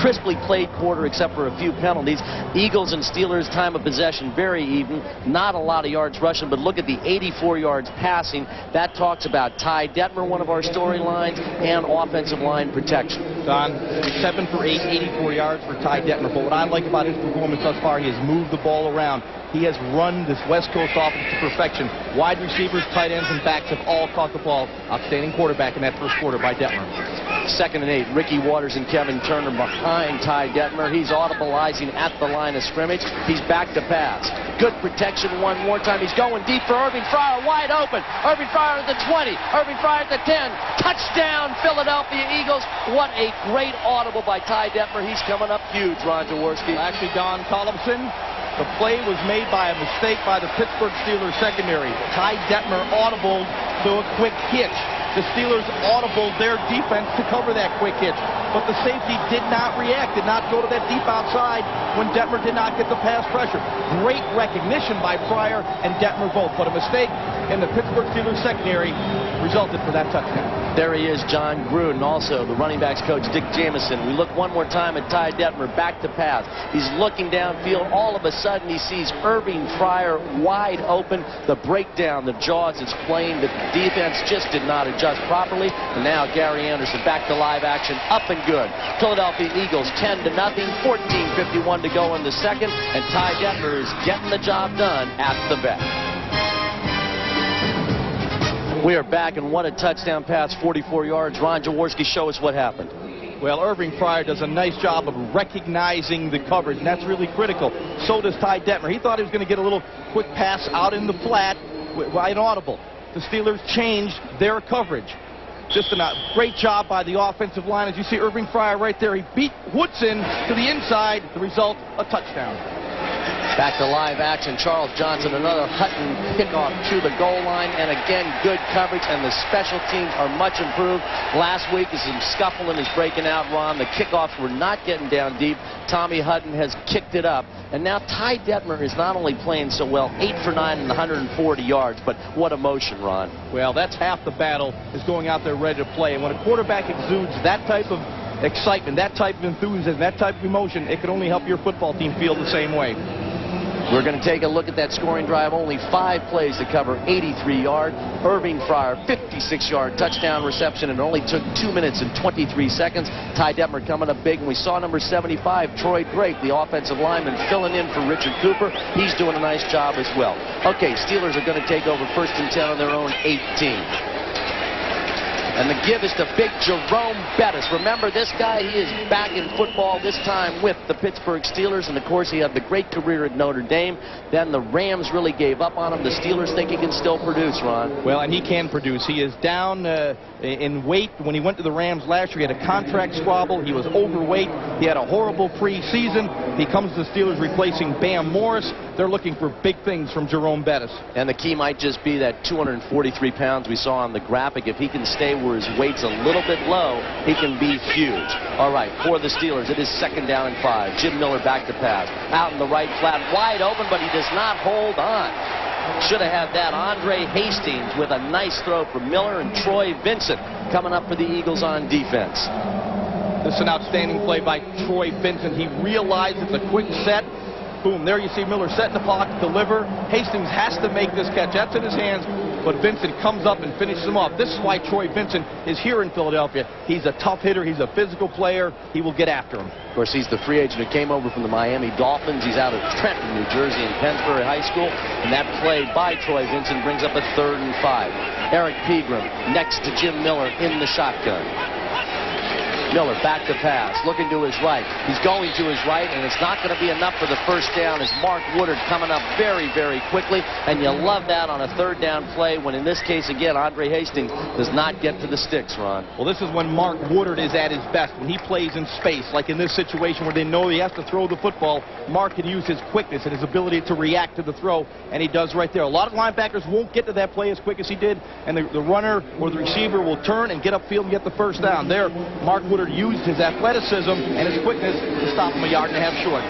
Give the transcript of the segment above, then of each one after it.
crisply played quarter except for a few penalties. Eagles and Steelers time of possession very even. Not a lot of yards rushing, but look at the 84 yards passing. That talks about Ty Detmer, one of our storylines, and offensive line protection. Don, 7 for 8, 84 yards for Ty Detmer. But what I like about his performance thus far, he has moved the ball around. He has run this West Coast offense to perfection. Wide receivers, tight ends, and backs have all caught the ball. Outstanding quarterback in that first quarter by Detmer. 2nd and 8. Ricky Waters and Kevin Turner behind Ty Detmer. He's audibleizing at the line of scrimmage. He's back to pass. Good protection one more time. He's going deep for Irving Fryar, wide open. Irving Fryar at the 20. Irving Fryar at the 10. Touchdown, Philadelphia Eagles. What a great audible by Ty Detmer. He's coming up huge, Ron Jaworski. Actually, Don Collison, the play was made by a mistake by the Pittsburgh Steelers secondary. Ty Detmer audibled to a quick hitch. The Steelers audibled their defense to cover that quick hitch. But the safety did not react, did not go to that deep outside when Detmer did not get the pass pressure. Great recognition by Fryar and Detmer both. But a mistake in the Pittsburgh Steelers secondary resulted for that touchdown. There he is, John Gruden, also the running backs coach, Dick Jamieson. We look one more time at Ty Detmer, back to pass. He's looking downfield. All of a sudden, he sees Irving Fryar wide open. The breakdown, the jaws, it's plain. The defense just did not adjust properly. And now Gary Anderson back to live action, up and good. Philadelphia Eagles 10-0, 14:51 to go in the second, and Ty Detmer is getting the job done at the vet. We are back, and what a touchdown pass, 44 yards. Ron Jaworski, show us what happened. Well, Irving Fryar does a nice job of recognizing the coverage, and that's really critical. So does Ty Detmer. He thought he was going to get a little quick pass out in the flat, wide audible. The Steelers changed their coverage. Just a great job by the offensive line. As you see Irving Fryar right there, he beat Woodson to the inside. The result, a touchdown. Back to live action, Charles Johnson, another Hutton kickoff to the goal line, and again, good coverage, and the special teams are much improved. Last week, as some scuffling is breaking out, Ron, the kickoffs were not getting down deep. Tommy Hutton has kicked it up, and now Ty Detmer is not only playing so well, 8 for 9 and 140 yards, but what emotion, Ron. Well, that's half the battle, is going out there ready to play, and when a quarterback exudes that type of excitement, that type of enthusiasm, that type of emotion, it can only help your football team feel the same way. We're going to take a look at that scoring drive. Only 5 plays to cover 83 yards. Irving Fryar, 56-yard touchdown reception. It only took 2 minutes and 23 seconds. Ty Detmer coming up big. And we saw number 75, Troy Drake, the offensive lineman, filling in for Richard Cooper. He's doing a nice job as well. Okay, Steelers are going to take over 1st and 10 on their own 18. And the give is to big Jerome Bettis. Remember, this guy, he is back in football, this time with the Pittsburgh Steelers. And, of course, he had the great career at Notre Dame. Then the Rams really gave up on him. The Steelers think he can still produce, Ron. Well, and he can produce. He is down in weight. When he went to the Rams last year, he had a contract squabble. He was overweight. He had a horrible preseason. He comes to the Steelers replacing Bam Morris. They're looking for big things from Jerome Bettis. And the key might just be that 243 pounds we saw on the graphic. If he can stay where his weight's a little bit low, he can be huge. All right, for the Steelers, it is 2nd down and 5. Jim Miller back to pass. Out in the right flat, wide open, but he does not hold on. Should have had that. Andre Hastings with a nice throw for Miller, and Troy Vincent coming up for the Eagles on defense. This is an outstanding play by Troy Vincent. He realized it's a quick set. Boom, there you see Miller set in the pocket, deliver. Hastings has to make this catch. That's in his hands, but Vincent comes up and finishes him off. This is why Troy Vincent is here in Philadelphia. He's a tough hitter. He's a physical player. He will get after him. Of course, he's the free agent who came over from the Miami Dolphins. He's out of Trenton, New Jersey, and Pennsbury High School. And that play by Troy Vincent brings up a 3rd and 5. Eric Pegram next to Jim Miller in the shotgun. Miller back to pass, looking to his right. He's going to his right, and it's not going to be enough for the 1st down as Mark Woodard coming up very, very quickly. And you love that on a 3rd down play when, in this case, again, Andre Hastings does not get to the sticks, Ron. Well, this is when Mark Woodard is at his best, when he plays in space, like in this situation where they know he has to throw the football. Mark can use his quickness and his ability to react to the throw, and he does right there. A lot of linebackers won't get to that play as quick as he did, and the runner or the receiver will turn and get upfield and get the 1st down. There, Mark Woodard used his athleticism and his quickness to stop him a 1.5 yards short.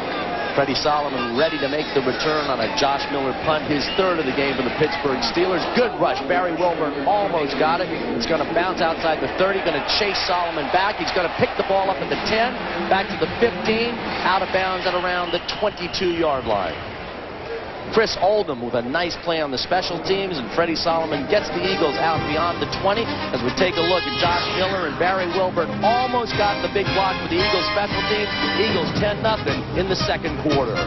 Freddie Solomon ready to make the return on a Josh Miller punt, his third of the game for the Pittsburgh Steelers. Good rush. Barry Wilburn almost got it. It's going to bounce outside the 30, going to chase Solomon back. He's going to pick the ball up at the 10, back to the 15, out of bounds at around the 22-yard line. Chris Oldham with a nice play on the special teams, and Freddie Solomon gets the Eagles out beyond the 20. As we take a look at Josh Miller and Barry Wilburn almost got the big block for the Eagles special teams. Eagles 10-0 in the second quarter.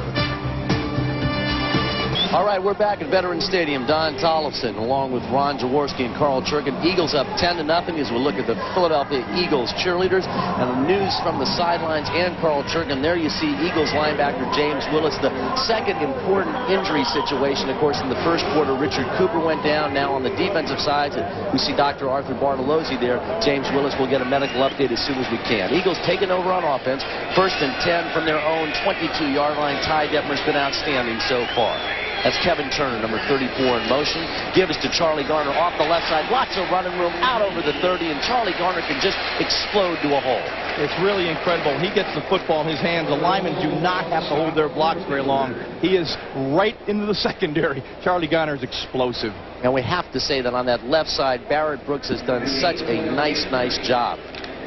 All right, we're back at Veterans Stadium. Don Tollefson along with Ron Jaworski and Carl Churkin. Eagles up 10-0 as we look at the Philadelphia Eagles cheerleaders. And the news from the sidelines and Carl Churkin. There you see Eagles linebacker James Willis. The second important injury situation, of course, in the first quarter. Richard Cooper went down. Now on the defensive side, we see Dr. Arthur Bartolozzi there. James Willis will get a medical update as soon as we can. Eagles taking over on offense. 1st and 10 from their own 22-yard line. Ty Detmer's been outstanding so far. That's Kevin Turner, number 34 in motion. Gives to Charlie Garner off the left side. Lots of running room out over the 30, and Charlie Garner can just explode to a hole. It's really incredible. He gets the football in his hands. The linemen do not have to hold their blocks very long. He is right into the secondary. Charlie Garner is explosive. And we have to say that on that left side, Barrett Brooks has done such a nice job.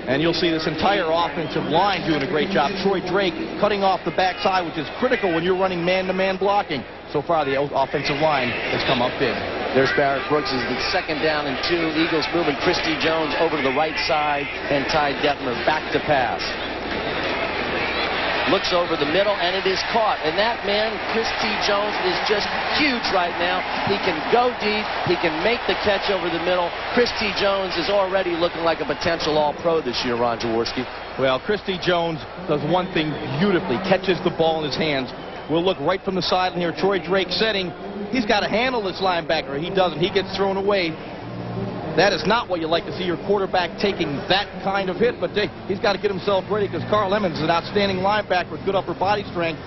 And you'll see this entire offensive line doing a great job. Troy Drake cutting off the backside, which is critical when you're running man-to-man blocking. So far, the offensive line has come up big. There's Barrett Brooks as the 2nd down and 2. Eagles moving Christy Jones over to the right side, and Ty Detmer back to pass. Looks over the middle, and it is caught. And that man, Christy Jones, is just huge right now. He can go deep. He can make the catch over the middle. Christy Jones is already looking like a potential All-Pro this year, Ron Jaworski. Well, Christy Jones does one thing beautifully, catches the ball in his hands. We'll look right from the sideline here. Troy Drake setting. He's got to handle this linebacker. He doesn't. He gets thrown away. That is not what you like to see your quarterback taking that kind of hit, but he's got to get himself ready because Carl Emmons is an outstanding linebacker with good upper body strength.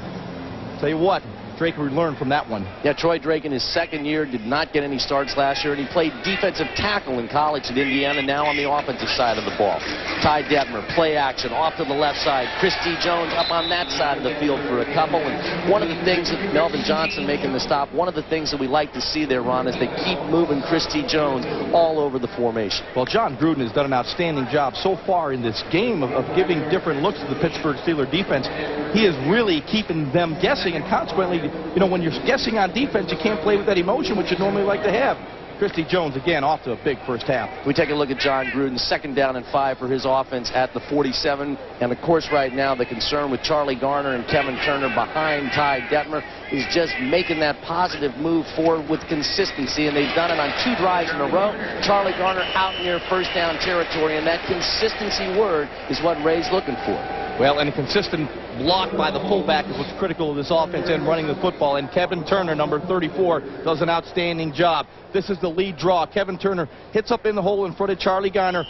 Tell you what, Drake will learn from that one. Yeah, Troy Drake in his 2nd year did not get any starts last year, and he played defensive tackle in college at Indiana, now on the offensive side of the ball. Ty Detmer, play action, off to the left side. Christy Jones up on that side of the field for a couple. And one of the things that Melvin Johnson making the stop, one of the things that we like to see there, Ron, is they keep moving Christy Jones all over the formation. Well, John Gruden has done an outstanding job so far in this game of giving different looks to the Pittsburgh Steelers defense. He is really keeping them guessing, and consequently, you know, when you're guessing on defense, you can't play with that emotion, which you normally like to have. Christy Jones, again, off to a big first half. We take a look at John Gruden, 2nd down and 5 for his offense at the 47. And, of course, right now the concern with Charlie Garner and Kevin Turner behind Ty Detmer is just making that positive move forward with consistency. And they've done it on 2 drives in a row. Charlie Garner out near 1st down territory. And that consistency word is what Ray's looking for. Well, and a consistent block by the fullback is what's critical of this offense and running the football. And Kevin Turner, number 34, does an outstanding job. This is the lead draw. Kevin Turner hits up in the hole in front of Charlie Garner.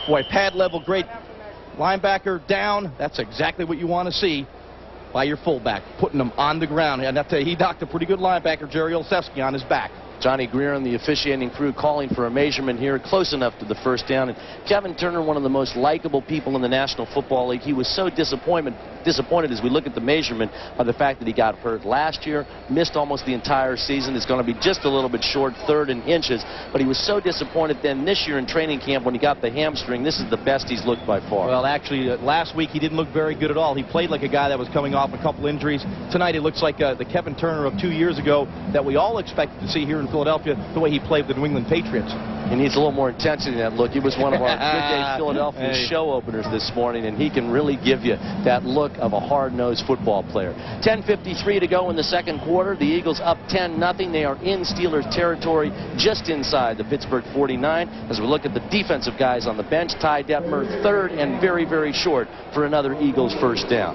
Boy, pad level, great. Linebacker down. That's exactly what you want to see by your fullback, putting him on the ground. And I tell you, he knocked a pretty good linebacker, Jerry Olszewski, on his back. Johnny Greer and the officiating crew calling for a measurement here, close enough to the 1st down. And Kevin Turner, one of the most likable people in the National Football League, he was so disappointed as we look at the measurement by the fact that he got hurt last year, missed almost the entire season. It's going to be just a little bit short, 3rd in inches. But he was so disappointed then this year in training camp when he got the hamstring. This is the best he's looked by far. Well, actually, last week he didn't look very good at all. He played like a guy that was coming off a couple injuries. Tonight he looks like the Kevin Turner of 2 years ago that we all expected to see here in Philadelphia, the way he played with the New England Patriots. He needs a little more intensity in that look. He was one of our Good Day Philadelphia show openers this morning, and he can really give you that look of a hard-nosed football player. 10:53 to go in the second quarter. The Eagles up 10-0. They are in Steelers territory just inside the Pittsburgh 49. As we look at the defensive guys on the bench, Ty Detmer, 3rd and very, very short for another Eagles 1st down.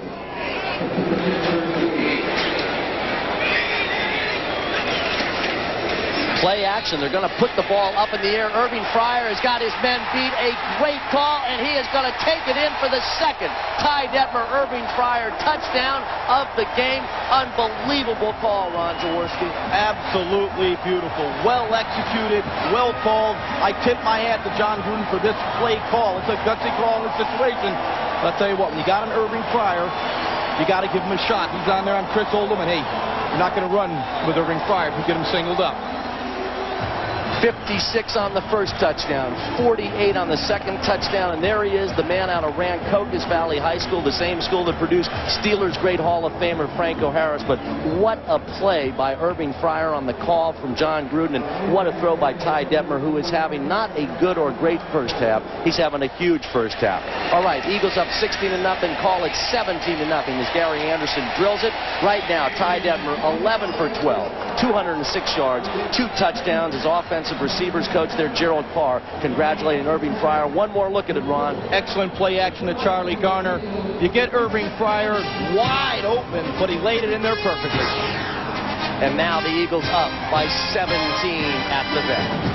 Play action. They're going to put the ball up in the air. Irving Fryer has got his men beat. A great call, and he is going to take it in for the 2nd. Ty Detmer, Irving Fryer, touchdown of the game. Unbelievable call, Ron Jaworski. Absolutely beautiful. Well executed, well called. I tip my hat to John Gruden for this play call. It's a gutsy call in this situation. But I'll tell you what, when you got an Irving Fryer, You got to give him a shot. He's on there on Chris Oldham, and hey, you're not going to run with Irving Fryer if you get him singled up. 56 on the first touchdown, 48 on the second touchdown, and there he is, the man out of Rancocas Valley High School, the same school that produced Steelers great Hall of Famer Franco Harris. But what a play by Irving Fryer on the call from John Gruden, and what a throw by Ty Detmer, who is having not a good or great first half. He's having a huge first half. All right, Eagles up 16-0, call it 17-0 as Gary Anderson drills it. Right now, Ty Detmer 11 for 12, 206 yards, 2 touchdowns. His offensive receivers coach there, Gerald Carr, congratulating Irving Fryer. One more look at it, Ron. Excellent play action to Charlie Garner. You get Irving Fryer wide open, but he laid it in there perfectly. And now the Eagles up by 17 at the vet.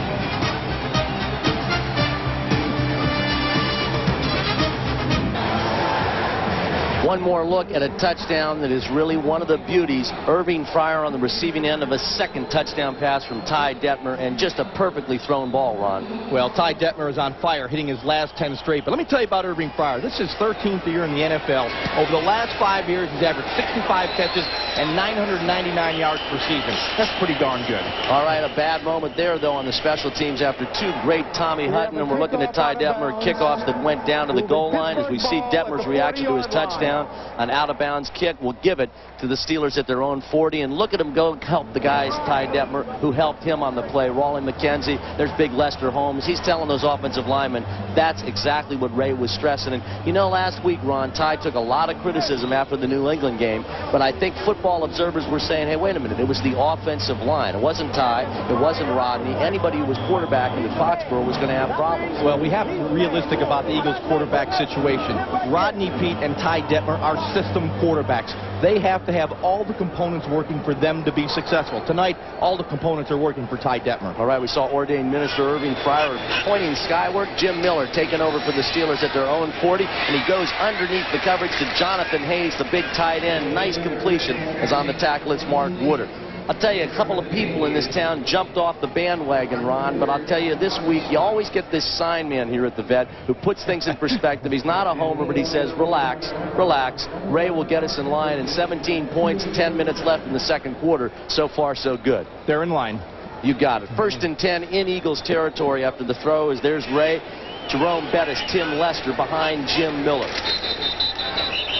One more look at a touchdown that is really one of the beauties. Irving Fryer on the receiving end of a second touchdown pass from Ty Detmer, and just a perfectly thrown ball, Ron. Well, Ty Detmer is on fire, hitting his last 10 straight. But let me tell you about Irving Fryer. This is his 13th year in the NFL. Over the last 5 years, he's averaged 65 catches and 999 yards per season. That's pretty darn good. All right, a bad moment there, though, on the special teams after 2 great Tommy Hutton, and we're looking at Ty Detmer kickoffs that went down to the goal line. As we see Detmer's reaction to his touchdown, an out-of-bounds kick will give it to the Steelers at their own 40. And look at him go help the guys, Ty Detmer, who helped him on the play. Raleigh McKenzie, there's big Lester Holmes. He's telling those offensive linemen that's exactly what Ray was stressing. And, you know, last week, Ron, Ty took a lot of criticism after the New England game, but I think football observers were saying, hey, wait a minute, it was the offensive line. It wasn't Ty. It wasn't Rodney. Anybody who was quarterbacking at Foxborough was going to have problems. Well, we have to be realistic about the Eagles' quarterback situation. Rodney Peete and Ty Detmer are system quarterbacks. They have to have all the components working for them to be successful. Tonight, all the components are working for Ty Detmer. All right, we saw ordained minister Irving Fryer pointing skyward. Jim Miller taking over for the Steelers at their own 40, and he goes underneath the coverage to Jonathan Hayes, the big tight end. Nice completion as on the tackle it's Mark Woodard. I'll tell you, a couple of people in this town jumped off the bandwagon, Ron, but I'll tell you, this week, you always get this sign man here at the vet who puts things in perspective. He's not a homer, but he says, relax, relax. Ray will get us in line, and 17 points, 10 minutes left in the second quarter. So far, so good. They're in line. You got it. 1st and 10 in Eagles territory after the throw as there's Ray. Jerome Bettis, Tim Lester behind Jim Miller.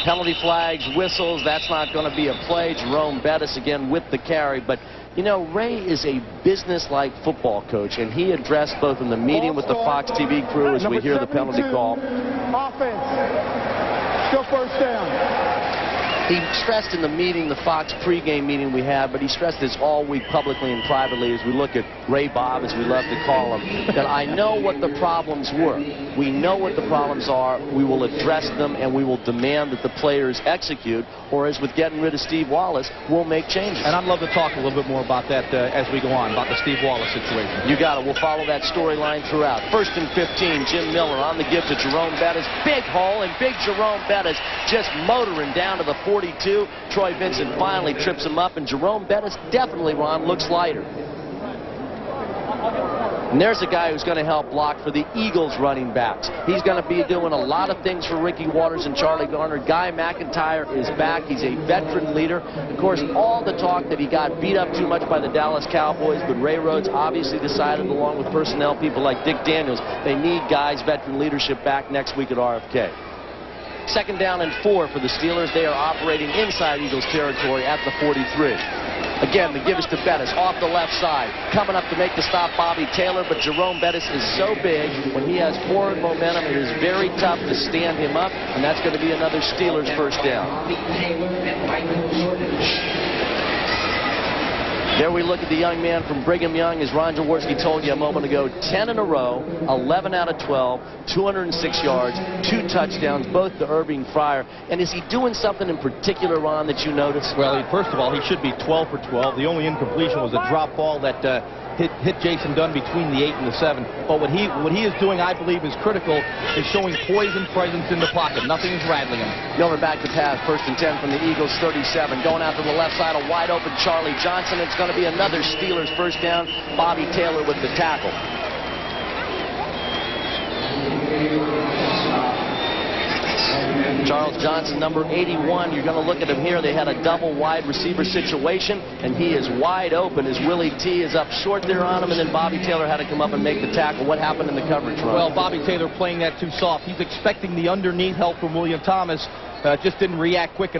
Penalty flags, whistles, that's not going to be a play. Jerome Bettis again with the carry. But, you know, Ray is a business-like football coach, and he addressed both in the meeting with the Fox TV crew as we hear the penalty call. Offense. Still first down. He stressed in the meeting, the Fox pregame meeting we had, but he stressed this all week publicly and privately as we look at Ray Bob, as we love to call him, that I know what the problems were. We know what the problems are. We will address them, and we will demand that the players execute, or as with getting rid of Steve Wallace, we'll make changes. And I'd love to talk a little bit more about that as we go on, about the Steve Wallace situation. You got it. We'll follow that storyline throughout. 1st and 15, Jim Miller on the give to Jerome Bettis. Big hole, and big Jerome Bettis just motoring down to the 42. Troy Vincent finally trips him up, and Jerome Bettis definitely, Ron, looks lighter. And there's a guy who's going to help block for the Eagles running backs. He's going to be doing a lot of things for Ricky Waters and Charlie Garner. Guy McIntyre is back. He's a veteran leader. Of course, all the talk that he got beat up too much by the Dallas Cowboys, but Ray Rhodes obviously decided, along with personnel people like Dick Daniels, they need guys' veteran leadership back next week at RFK. 2nd down and 4 for the Steelers. They are operating inside Eagles territory at the 43. Again, the give is to Bettis off the left side. Coming up to make the stop, Bobby Taylor, but Jerome Bettis is so big. When he has forward momentum, it is very tough to stand him up, and that's going to be another Steelers first down. There we look at the young man from Brigham Young, as Ron Jaworski told you a moment ago, 10 in a row, 11 out of 12, 206 yards, 2 touchdowns, both to Irving Fryer. And is he doing something in particular, Ron, that you noticed? Well, first of all, he should be 12 for 12. The only incompletion was a drop ball that hit Jason Dunn between the 8 and the 7. But what he is doing, I believe, is critical, is showing poise and presence in the pocket. Nothing is rattling him. Miller back to pass, 1st and 10 from the Eagles 37. Going out to the left side, a wide open Charlie Johnson. It's going to be another Steelers first down. Bobby Taylor with the tackle. Charles Johnson, number 81. You're going to look at him here. They had a double wide receiver situation, and he is wide open as Willie T is up short there on him, and then Bobby Taylor had to come up and make the tackle. What happened in the coverage run? Well, Bobby Taylor playing that too soft. He's expecting the underneath help from William Thomas. Just didn't react quick enough.